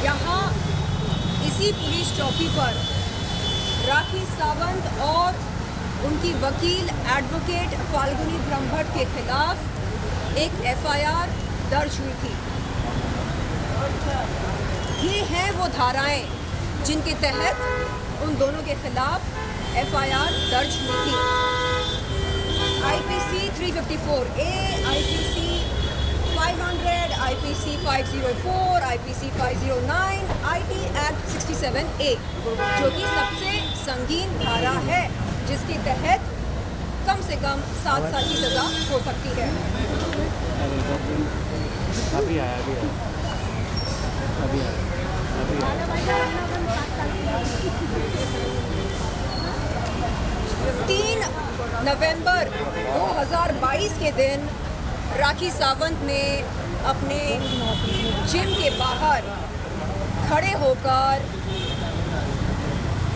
यहाँ इसी पुलिस चौकी पर राखी सावंत और उनकी वकील एडवोकेट फाल्गुनी ब्रह्मभट्ट के खिलाफ एक एफआईआर दर्ज हुई थी। ये हैं वो धाराएं जिनके तहत उन दोनों के खिलाफ एफआईआर दर्ज हुई थी। IPC 354A, IPC 500, IPC 504, IPC 509, IT act 67A, जो कि सबसे संगीन धारा है जिसके तहत कम से कम 7 साल की सजा हो सकती है। अभी आया 3 नवंबर 2022 के दिन राखी सावंत ने अपने जिम के बाहर खड़े होकर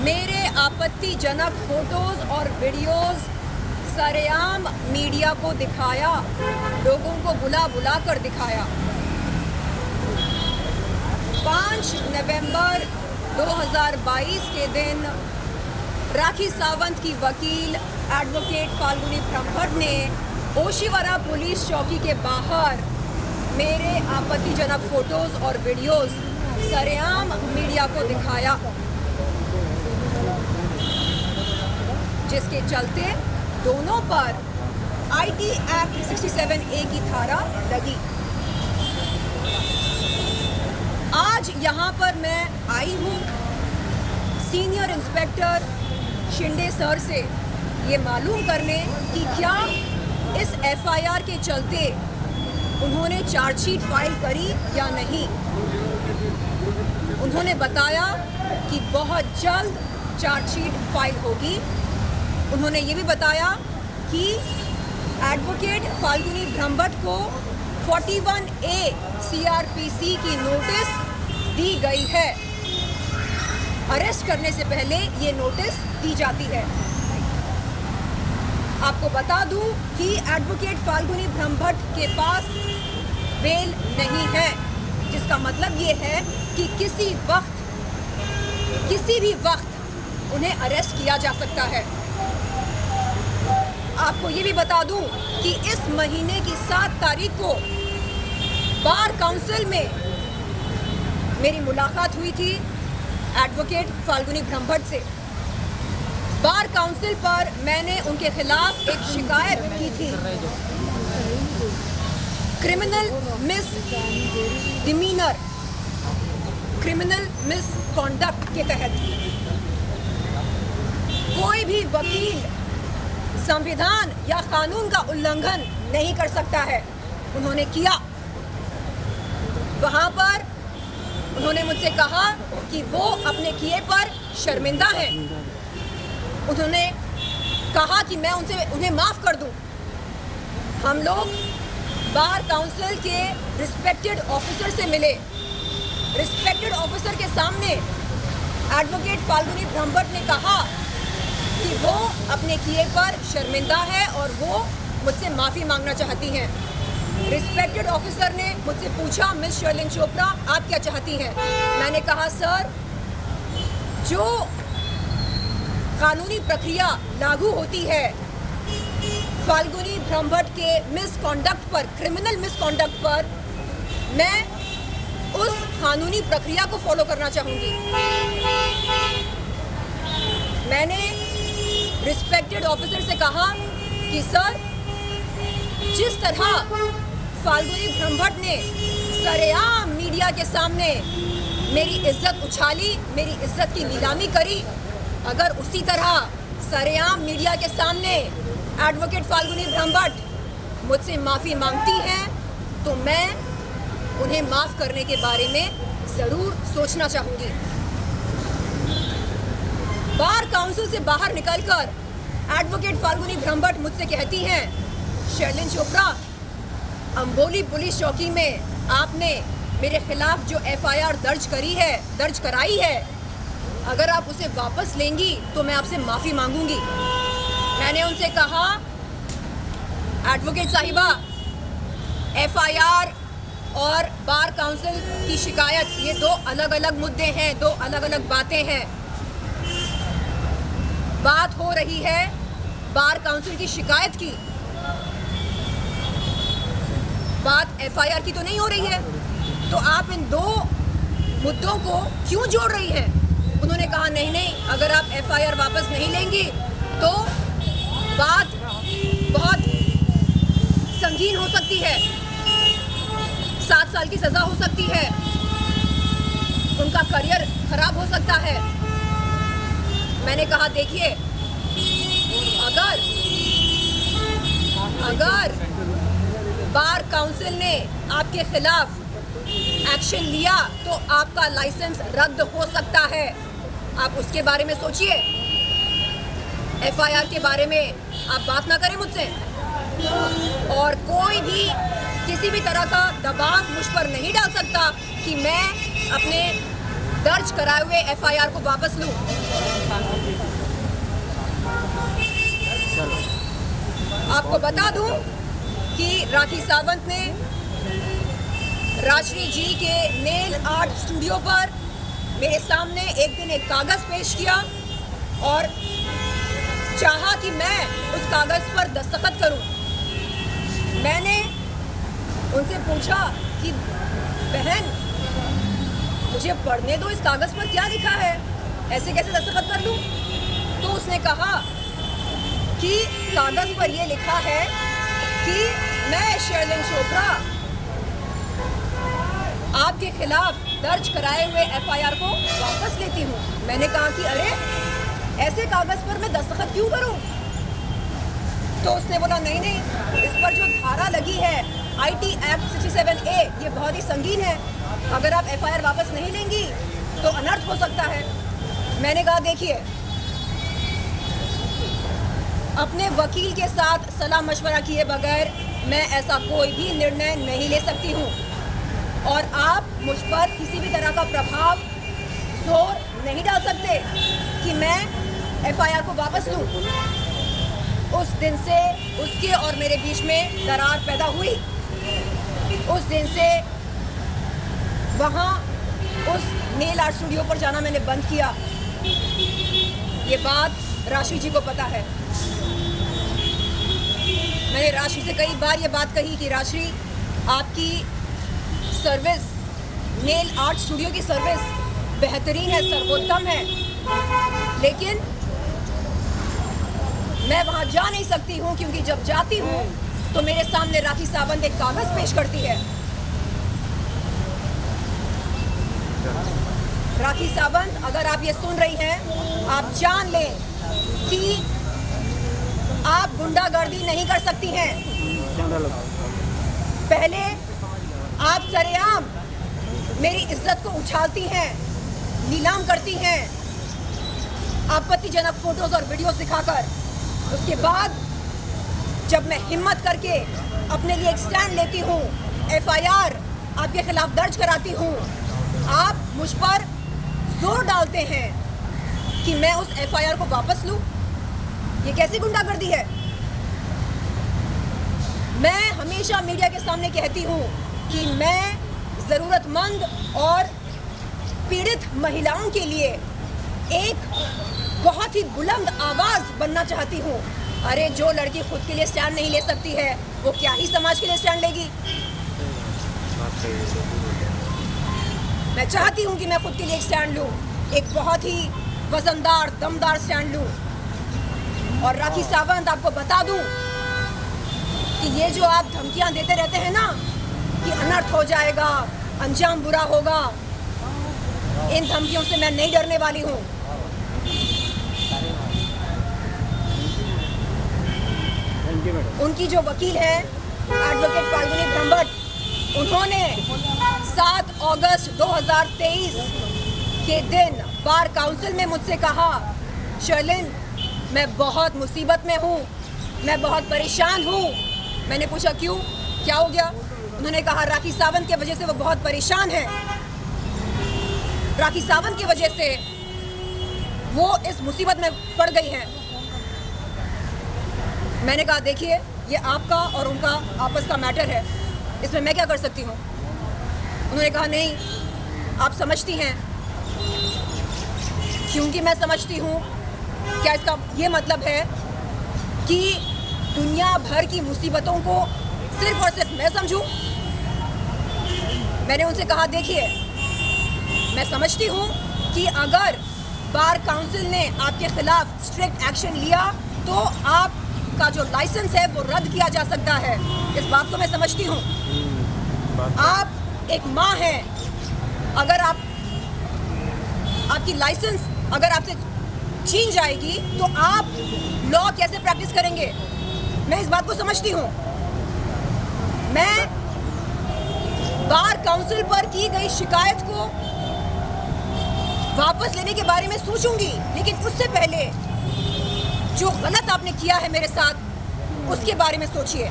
मेरे आपत्तिजनक फोटोज और वीडियोस सरेआम मीडिया को दिखाया, लोगों को बुला कर दिखाया। 5 नवंबर 2022 के दिन राखी सावंत की वकील एडवोकेट फाल्गुनी ब्रह्मभट्ट ने ओशिवरा पुलिस चौकी के बाहर मेरे आपत्तिजनक फोटोज और वीडियोस सरेआम मीडिया को दिखाया, जिसके चलते दोनों पर आईटी एक्ट 67A की धारा लगी। आज यहाँ पर मैं आई हूँ सीनियर इंस्पेक्टर शिंदे सर से ये मालूम करने कि क्या इस एफआईआर के चलते उन्होंने चार्जशीट फाइल करी या नहीं। उन्होंने बताया कि बहुत जल्द चार्जशीट फाइल होगी। उन्होंने ये भी बताया कि एडवोकेट फाल्गुनी ब्रह्मभट्ट को 41A CRPC की नोटिस दी गई है। अरेस्ट करने से पहले ये नोटिस दी जाती है। आपको बता दूं कि एडवोकेट फाल्गुनी ब्रह्मभट्ट के पास बेल नहीं है, जिसका मतलब ये है कि किसी भी वक्त उन्हें अरेस्ट किया जा सकता है। आपको ये भी बता दूं कि इस महीने की 7 तारीख को बार काउंसिल में मेरी मुलाकात हुई थी एडवोकेट फाल्गुनी ब्रह्मभट्ट से। बार काउंसिल पर मैंने उनके खिलाफ एक शिकायत की थी criminal miss demeanour, criminal misconduct के तहत। कोई भी वकील संविधान या कानून का उल्लंघन नहीं कर सकता है। उन्होंने किया। वहां पर उन्होंने मुझसे कहा कि वो अपने किए पर शर्मिंदा हैं। उन्होंने कहा कि मैं उन्हें माफ़ कर दूं। हम लोग बार काउंसिल के रिस्पेक्टेड ऑफिसर से मिले। रिस्पेक्टेड ऑफिसर के सामने एडवोकेट फाल्गुनी ब्रह्मभट्ट ने कहा कि वो अपने किए पर शर्मिंदा है और वो मुझसे माफ़ी मांगना चाहती हैं। रिस्पेक्टेड ऑफिसर ने मुझसे पूछा, मिस शर्लिन चोपड़ा आप क्या चाहती हैं? मैंने कहा सर, जो कानूनी प्रक्रिया लागू होती है फाल्गुनी ब्रह्मभट्ट के मिसकॉन्डक्ट पर, क्रिमिनल मिसकॉन्डक्ट पर, मैं उस कानूनी प्रक्रिया को फॉलो करना चाहूँगी। मैंने रिस्पेक्टेड ऑफिसर से कहा कि सर, जिस तरह फाल्गुनी ब्रह्मभट्ट ने सरेआम मीडिया के सामने मेरी इज्जत उछाली, मेरी इज्जत की नीलामी करी, अगर उसी तरह सरेआम मीडिया के सामने एडवोकेट फाल्गुनी ब्रह्मभट्ट मुझसे माफ़ी मांगती हैं तो मैं उन्हें माफ़ करने के बारे में ज़रूर सोचना चाहूँगी। बार काउंसिल से बाहर निकलकर एडवोकेट फाल्गुनी ब्रह्मभट्ट मुझसे कहती हैं, शर्लिन चोपड़ा, अंबोली पुलिस चौकी में आपने मेरे खिलाफ जो एफआईआर दर्ज कराई है, अगर आप उसे वापस लेंगी तो मैं आपसे माफ़ी मांगूंगी। मैंने उनसे कहा, एडवोकेट साहिबा, एफआईआर और बार काउंसिल की शिकायत, ये दो अलग अलग मुद्दे हैं, दो अलग अलग बातें हैं। बात हो रही है बार काउंसिल की शिकायत की, बात एफआईआर की तो नहीं हो रही है। तो आप इन दो मुद्दों को क्यों जोड़ रही हैं? उन्होंने कहा नहीं नहीं, अगर आप एफआईआर वापस नहीं लेंगी तो बात बहुत संगीन हो सकती है, 7 साल की सज़ा हो सकती है, उनका करियर खराब हो सकता है। मैंने कहा देखिए, अगर बार काउंसिल ने आपके खिलाफ एक्शन लिया तो आपका लाइसेंस रद्द हो सकता है। आप उसके बारे में सोचिए, एफआईआर के बारे में आप बात ना करें मुझसे। और कोई भी किसी भी तरह का दबाव मुझ पर नहीं डाल सकता कि मैं अपने दर्ज कराए हुए एफआईआर को वापस लूं। आपको बता दूं कि राखी सावंत ने राजश्री जी के नेल आर्ट स्टूडियो पर मेरे सामने एक दिन एक कागज़ पेश किया और चाहा कि मैं उस कागज़ पर दस्तखत करूं। मैंने उनसे पूछा कि बहन, मुझे पढ़ने दो, इस कागज़ पर क्या लिखा है, ऐसे कैसे दस्तखत कर लूं? तो उसने कहा कि कागज़ पर ये लिखा है कि मैं शर्लिन चोपड़ा आपके खिलाफ दर्ज कराए हुए एफआईआर को वापस लेती हूँ। मैंने कहा कि अरे, ऐसे कागज़ पर मैं दस्तखत क्यों करूँ? तो उसने बोला नहीं नहीं, इस पर जो धारा लगी है IT एक्ट 67A, ये बहुत ही संगीन है, अगर आप एफआईआर वापस नहीं लेंगी तो अनर्थ हो सकता है। मैंने कहा देखिए, अपने वकील के साथ सलाह मशवरा किए बगैर मैं ऐसा कोई भी निर्णय नहीं ले सकती हूँ और आप मुझ पर किसी भी तरह का प्रभाव, जोर नहीं डाल सकते कि मैं एफआईआर को वापस लूँ। उस दिन से उसके और मेरे बीच में दरार पैदा हुई। उस दिन से वहाँ उस नेल आर्ट स्टूडियो पर जाना मैंने बंद किया। ये बात राशि जी को पता है। मैंने राशि से कई बार ये बात कही कि राशि, आपकी सर्विस, नेल आर्ट स्टूडियो की सर्विस बेहतरीन है, सर्वोत्तम है, लेकिन मैं वहाँ जा नहीं सकती हूँ क्योंकि जब जाती हूँ तो मेरे सामने राखी सावंत एक कागज़ पेश करती है। राखी सावंत, अगर आप ये सुन रही हैं, आप जान लें कि आप गुंडागर्दी नहीं कर सकती हैं। पहले आप सरेआम मेरी इज्जत को उछालती हैं, नीलाम करती हैं, आपत्तिजनक फोटोज और वीडियोस दिखाकर। उसके बाद जब मैं हिम्मत करके अपने लिए एक स्टैंड लेती हूँ, एफआईआर आपके खिलाफ दर्ज कराती हूँ, आप मुझ पर जोर डालते हैं कि मैं उस एफआईआर को वापस लूँ। ये कैसी गुंडागर्दी है? मैं हमेशा मीडिया के सामने कहती हूँ कि मैं ज़रूरतमंद और पीड़ित महिलाओं के लिए एक बहुत ही बुलंद आवाज़ बनना चाहती हूँ। अरे, जो लड़की खुद के लिए स्टैंड नहीं ले सकती है, वो क्या ही समाज के लिए स्टैंड लेगी? मैं चाहती हूँ कि मैं खुद के लिए एक स्टैंड लूँ, एक बहुत ही वजनदार, दमदार स्टैंड लूँ। और राखी सावंत, आपको बता दूँ कि ये जो आप धमकियाँ देते रहते हैं ना कि अनर्थ हो जाएगा, अंजाम बुरा होगा, इन धमकियों से मैं नहीं डरने वाली हूँ। उनकी जो वकील है एडवोकेट फाल्गुनी ब्रह्मभट्ट, उन्होंने 7 अगस्त 2023 के दिन बार काउंसिल में मुझसे कहा, शर्लिन, मैं बहुत मुसीबत में हूँ, मैं बहुत परेशान हूँ। मैंने पूछा क्यों, क्या हो गया? उन्होंने कहा राखी सावंत की वजह से वो बहुत परेशान है, राखी सावंत की वजह से वो इस मुसीबत में पड़ गई हैं। मैंने कहा देखिए, ये आपका और उनका आपस का मैटर है, इसमें मैं क्या कर सकती हूँ? उन्होंने कहा नहीं आप समझती हैं, क्योंकि मैं समझती हूँ। क्या इसका ये मतलब है कि दुनिया भर की मुसीबतों को सिर्फ और सिर्फ मैं समझूं? मैंने उनसे कहा देखिए, मैं समझती हूँ कि अगर बार काउंसिल ने आपके खिलाफ स्ट्रिक्ट एक्शन लिया तो आपका जो लाइसेंस है वो रद्द किया जा सकता है। इस बात को मैं समझती हूँ। आप एक माँ हैं, अगर आपकी लाइसेंस अगर आपसे छीन जाएगी तो आप लॉ कैसे प्रैक्टिस करेंगे? मैं इस बात को समझती हूँ। मैं बार काउंसिल पर की गई शिकायत को वापस लेने के बारे में सोचूंगी, लेकिन उससे पहले जो गलत आपने किया है मेरे साथ उसके बारे में सोचिए।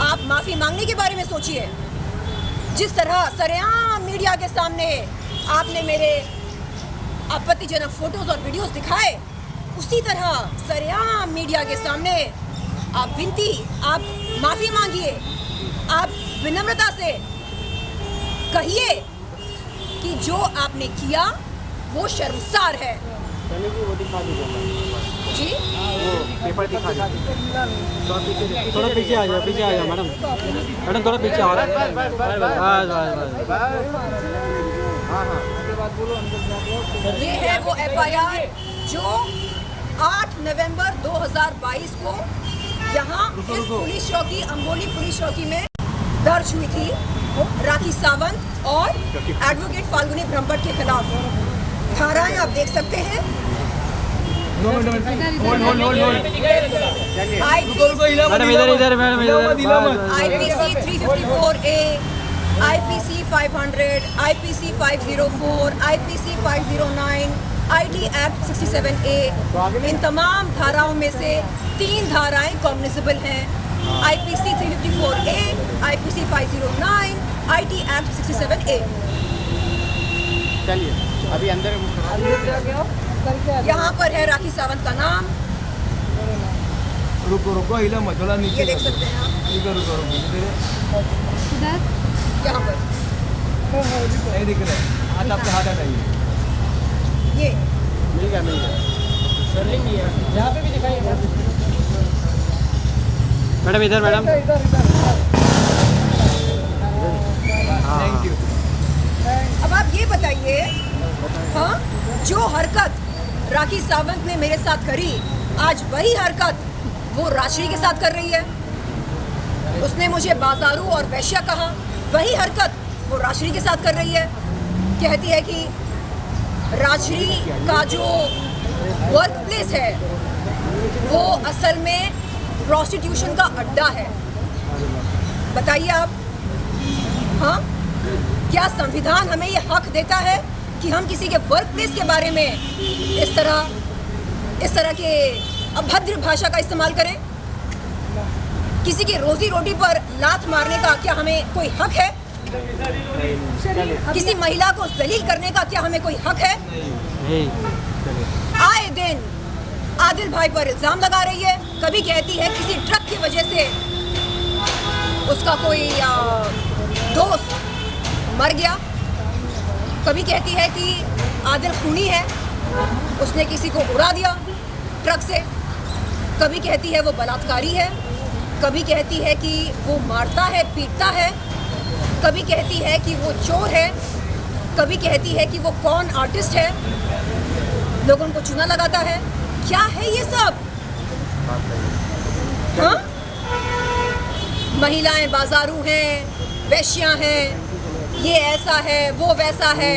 आप माफ़ी मांगने के बारे में सोचिए। जिस तरह सरेआम मीडिया के सामने आपने मेरे आपत्तिजनक फोटोज और वीडियोस दिखाए, उसी तरह सरेआम मीडिया के सामने आप माफ़ी मांगिए। आप विनम्रता से कहिए कि जो आपने किया वो शर्मसार है। जी वो पेपर दिखा दीजिए। थोड़ा पीछे आ जाओ मैडम। मैडम थोड़ा पीछे आओ। ये है वो FIR जो 8 नवंबर 2022 को यहाँ इस पुलिस चौकी, अंबोली पुलिस चौकी में दर्ज हुई थी राखी सावंत और एडवोकेट फाल्गुनी ब्रह्मभट्ट के खिलाफ। धाराएं आप देख सकते हैं। IPC 354A, IPC 500, IPC 504, IPC 509, IT Act 67A, इन तमाम धाराओं में से 3 धाराएं कॉग्निजेबल हैं। IPC 354A, IPC 509, IT Act 67A। चलिए अभी अंदर यहाँ पर है राखी सावंत का नाम, रुको हिला मत, थोड़ा नीचे ये देख सकते हैं आप। रुको यहाँ पर नहीं दिख रहा है, हाथ आपका हाथ हटाइए। ये मिल गया। यहाँ पे भी दिखाइए मैडम इधर मैडम। Thank you. अब आप ये बताइए, हाँ, जो हरकत राखी सावंत ने मेरे साथ करी, आज वही हरकत वो राजश्री के साथ कर रही है। उसने मुझे बाजारू और वैश्या कहा, वही हरकत वो राजश्री के साथ कर रही है। कहती है कि राजश्री का जो वर्क प्लेस है वो असल में प्रोस्टिट्यूशन का अड्डा है। बताइए आप, हाँ, क्या संविधान हमें ये हक देता है कि हम किसी के वर्क प्लेस के बारे में इस तरह के अभद्र भाषा का इस्तेमाल करें? किसी की रोजी रोटी पर लात मारने का क्या हमें कोई हक है? किसी महिला को जलील करने का क्या हमें कोई हक है? आए दिन आदिल भाई पर इल्जाम लगा रही है। कभी कहती है किसी ट्रक की वजह से उसका कोई दोस्त मर गया, कभी कहती है कि आदिल खूनी है, उसने किसी को उड़ा दिया ट्रक से, कभी कहती है वो बलात्कारी है, कभी कहती है कि वो मारता है, पीटता है, कभी कहती है कि वो चोर है, कभी कहती है कि वो कौन आर्टिस्ट है, लोगों को चूना लगाता है। क्या है ये सब? हाँ? महिलाएं बाजारू हैं, वैश्यां हैं, ये ऐसा है, वो वैसा है।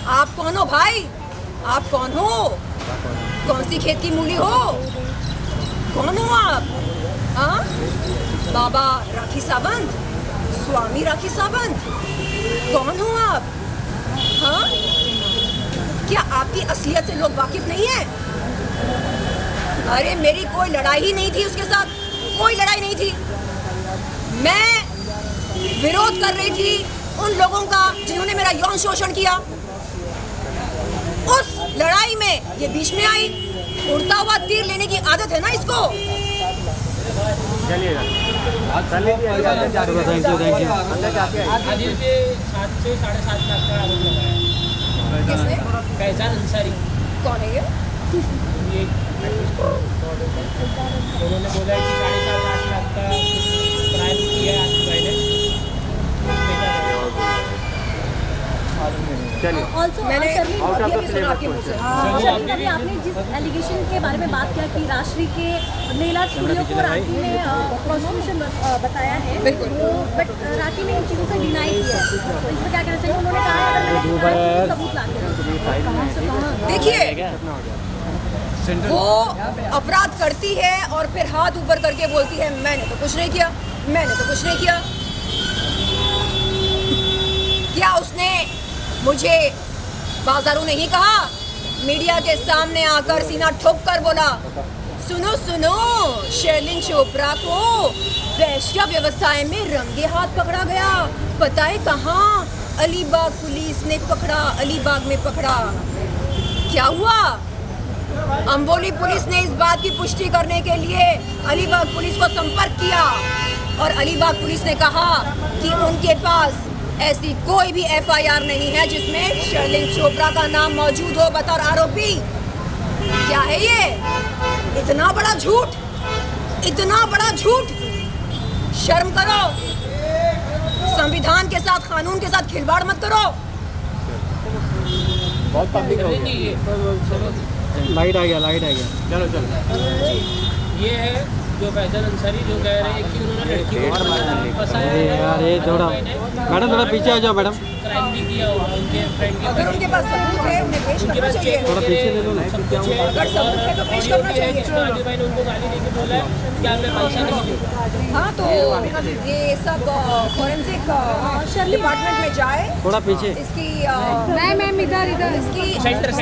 आप कौन हो भाई? आप कौन हो? कौन सी खेत की मूली हो? कौन हो आप? हाँ? बाबा राखी सावंत, स्वामी राखी सावंत, कौन हो आप? हाँ? क्या आपकी असलियत से लोग वाकिफ नहीं हैं? अरे मेरी कोई लड़ाई ही नहीं थी उसके साथ, कोई लड़ाई नहीं थी। मैं विरोध कर रही थी उन लोगों का जिन्होंने मेरा यौन शोषण किया। उस लड़ाई में ये बीच में आई। उड़ता हुआ तीर लेने की आदत है ना इसको। चलिएगा। Thank you thank you. अंदर जाके आइए। आदिल पे 7 से 7.5 लाख का आरोप लगाया है। किसने? फैजान अंसारी, कौन है ये? ये उन्होंने बोला है कि 7.5 लाख का क्राइम किया है आदिल भाई ने। चलिए ऑल्सो मैंने शर्लिन, आउट ऑफ अभी द अभी सुना आपके मुंह से। शर्लिन, अभी आपने जिस एलिगेशन के बारे में बात किया कि राष्ट्रीय के नीला स्टूडियो को राखी ने प्रोस्टिट्यूशन बताया है, बिल्कुल। वो बट राखी ने इन चीज़ों से डिनाई किया है। तो इसमें क्या कहना चाहिए? उन्होंने कहा है अगर मैंने सिखाया तो सबूत ला के देखिए, वो अपराध करती है और फिर हाथ ऊपर करके बोलती है मैंने तो कुछ नहीं किया, मैंने तो कुछ नहीं किया। क्या उसने मुझे बाजारू नहीं कहा? मीडिया के सामने आकर सीना ठोक कर बोला, सुनो सुनो, शर्लिन चोपड़ा को वैश्य व्यवसाय में रंगे हाथ पकड़ा गया। पता है कहाँ? अलीबाग पुलिस ने पकड़ा, अलीबाग में पकड़ा। क्या हुआ? अंबोली पुलिस ने इस बात की पुष्टि करने के लिए अलीबाग पुलिस को संपर्क किया और अलीबाग पुलिस ने कहा कि उनके पास ऐसी कोई भी एफआईआर नहीं है जिसमें शर्लिन चोपड़ा का नाम मौजूद हो बतौर आरोपी। क्या है ये? इतना बड़ा झूठ, इतना बड़ा झूठ! शर्म करो, संविधान के साथ, कानून के साथ खिलवाड़ मत करो। बहुत पब्लिक हो गई। लाइट आ गया लाइट आ गया। चलो चलो। ये है जो फैजान अंसारी जो कह रहे हैं कि उन्होंने लड़की को फंसाया अरे है। यार ये थोड़ा, मैडम थोड़ा पीछे आ जाओ मैडम। क्राइम भी किया होगा उनके फ्रेंड के। अगर उनके पास सबूत है उन्हें पेश उनके करना पास चाहिए। थोड़ा पीछे ले लो ना। अगर सबूत है तो पेश करना चाहिए। जिसमें आदिल भाई ने उनको गाली देके बोला है कि आपने पैसा नहीं दिया। हाँ, तो ये सब फॉरेंसिक डिपार्टमेंट में जाए, थोड़ा पीछे इसकी मैम इधर इसकी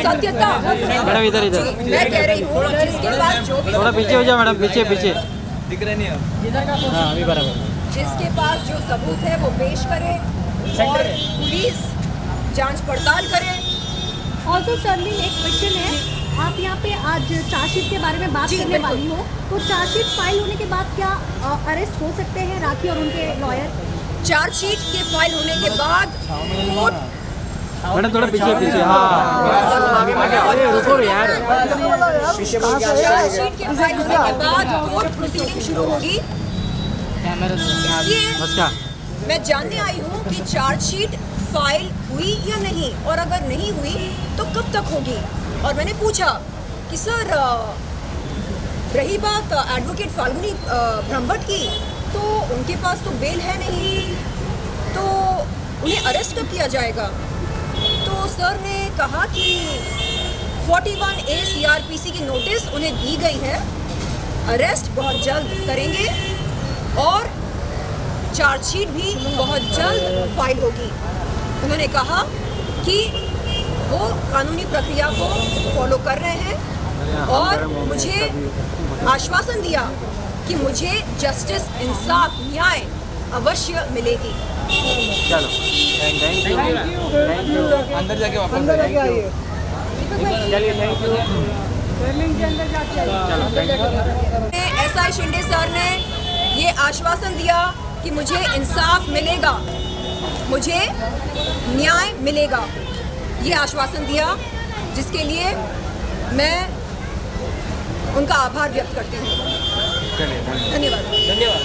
सत्यता। मैडम इधर इधर जी, मैं कह रही हूँ जिसके पास जो भी थोड़ा पीछे हो जाओ मैडम, पीछे पीछे। दिख रहे नहीं अब। हाँ अभी बराबर। जिसके पास जो सबूत है वो पेश करे और पुलिस जांच पड़ताल करे। ऑल्सो शर्लिन, एक क्वेश्चन है, आप यहाँ पे आज चार्जशीट के बारे में बात जी, करने बिल्कुल। वाली हो, तो चार्जशीट फाइल होने के बाद क्या अरेस्ट हो सकते हैं राखी और उनके लॉयर? चार्जशीट के फाइल होने के बाद कोर्ट मैडम थोड़ा पीछे पीछे। हाँ रुको यार। चार्जशीट के फाइल होने के बाद कोर्ट प्रोसीडिंग शुरू होगी। इसलिए बस क्या? मैं जानने आई हूँ कि चार्जशीट फाइल हुई या नहीं, और अगर नहीं हुई तो कब तक होगी। और मैंने पूछा कि सर रही बात एडवोकेट फाल्गुनी ब्रह्मभट्ट की, तो उनके पास तो बेल है नहीं, तो उन्हें अरेस्ट कब किया जाएगा? तो सर ने कहा कि 41A CRPC की नोटिस उन्हें दी गई है, अरेस्ट बहुत जल्द करेंगे और चार्जशीट भी बहुत जल्द फाइल होगी। उन्होंने कहा कि वो कानूनी प्रक्रिया को फॉलो कर रहे हैं और मुझे आश्वासन दिया कि मुझे जस्टिस, इंसाफ, न्याय अवश्य मिलेगी। चलो थैंक यू। अंदर जाके वापस आइए। चलिए थैंक यू। चलो thank you. SI Shinde sir ने ये आश्वासन दिया कि मुझे इंसाफ मिलेगा, मुझे न्याय मिलेगा, ये आश्वासन दिया, जिसके लिए मैं उनका आभार व्यक्त करती हूँ। चलिए धन्यवाद। धन्यवाद।